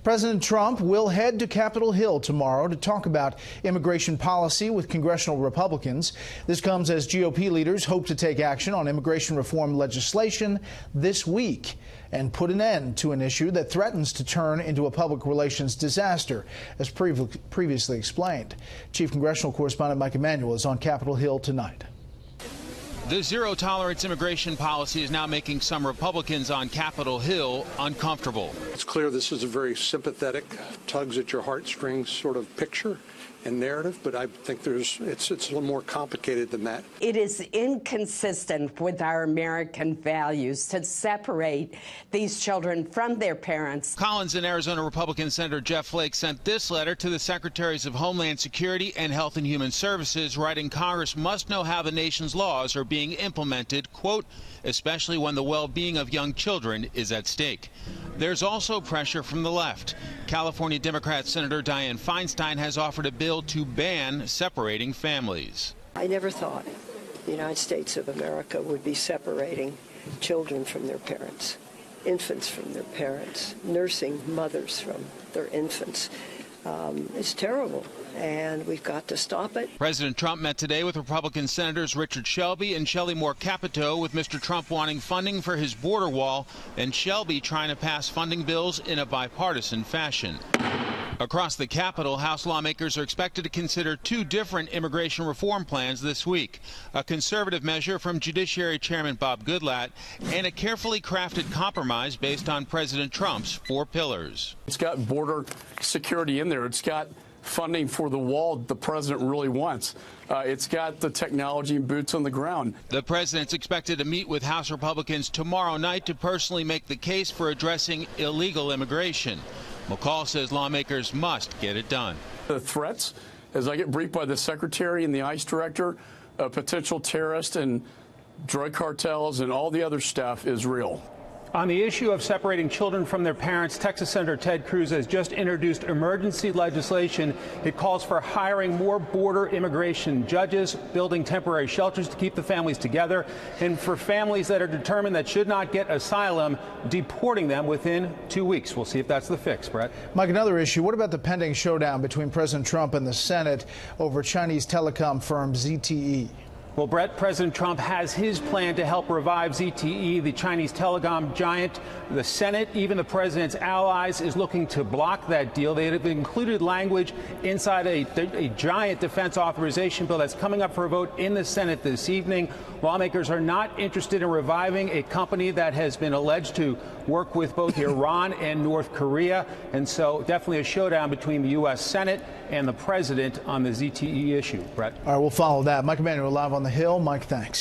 President Trump will head to Capitol Hill tomorrow to talk about immigration policy with congressional Republicans. This comes as GOP leaders hope to take action on immigration reform legislation this week and put an end to an issue that threatens to turn into a public relations disaster, as previously explained. Chief Congressional Correspondent Mike Emanuel is on Capitol Hill tonight. The zero-tolerance immigration policy is now making some Republicans on Capitol Hill uncomfortable. It's clear this is a very sympathetic, tugs at your heartstrings sort of picture and narrative, but I think it's a little more complicated than that. It is inconsistent with our American values to separate these children from their parents. Collins and Arizona Republican Senator Jeff Flake sent this letter to the Secretaries of Homeland Security and Health and Human Services, writing Congress must know how the nation's laws are being implemented, quote, especially when the well-being of young children is at stake. There's also pressure from the left. California Democrat Senator Dianne Feinstein has offered a bill to ban separating families. I never thought the United States of America would be separating children from their parents, infants from their parents, nursing mothers from their infants. It's terrible, and we've got to stop it. President Trump met today with Republican Senators Richard Shelby and Shelley Moore Capito, with Mr. Trump wanting funding for his border wall and Shelby trying to pass funding bills in a bipartisan fashion. Across the Capitol, House lawmakers are expected to consider two different immigration reform plans this week: a conservative measure from Judiciary Chairman Bob Goodlatte and a carefully crafted compromise based on President Trump's 4 pillars. It's got border security in there. It's got funding for the wall the president really wants. It's got the technology and boots on the ground. The president's expected to meet with House Republicans tomorrow night to personally make the case for addressing illegal immigration. McCall says lawmakers must get it done. The threats, as I get briefed by the secretary and the ICE director, potential terrorists and drug cartels and all the other stuff is real. On the issue of separating children from their parents, Texas Senator Ted Cruz has just introduced emergency legislation. It calls for hiring more border immigration judges, building temporary shelters to keep the families together, and for families that are determined that should not get asylum, deporting them within 2 weeks. We'll see if that's the fix, Brett. Mike, another issue. What about the pending showdown between President Trump and the Senate over Chinese telecom firm ZTE? Well, Brett, President Trump has his plan to help revive ZTE, the Chinese telecom giant. The Senate, even the president's allies, is looking to block that deal. They have included language inside a giant defense authorization bill that's coming up for a vote in the Senate this evening. Lawmakers are not interested in reviving a company that has been alleged to work with both Iran and North Korea. And so definitely a showdown between the U.S. Senate and the president on the ZTE issue. Brett. All right, we'll follow that. Mike Emanuel live on the Hill. Mike, thanks.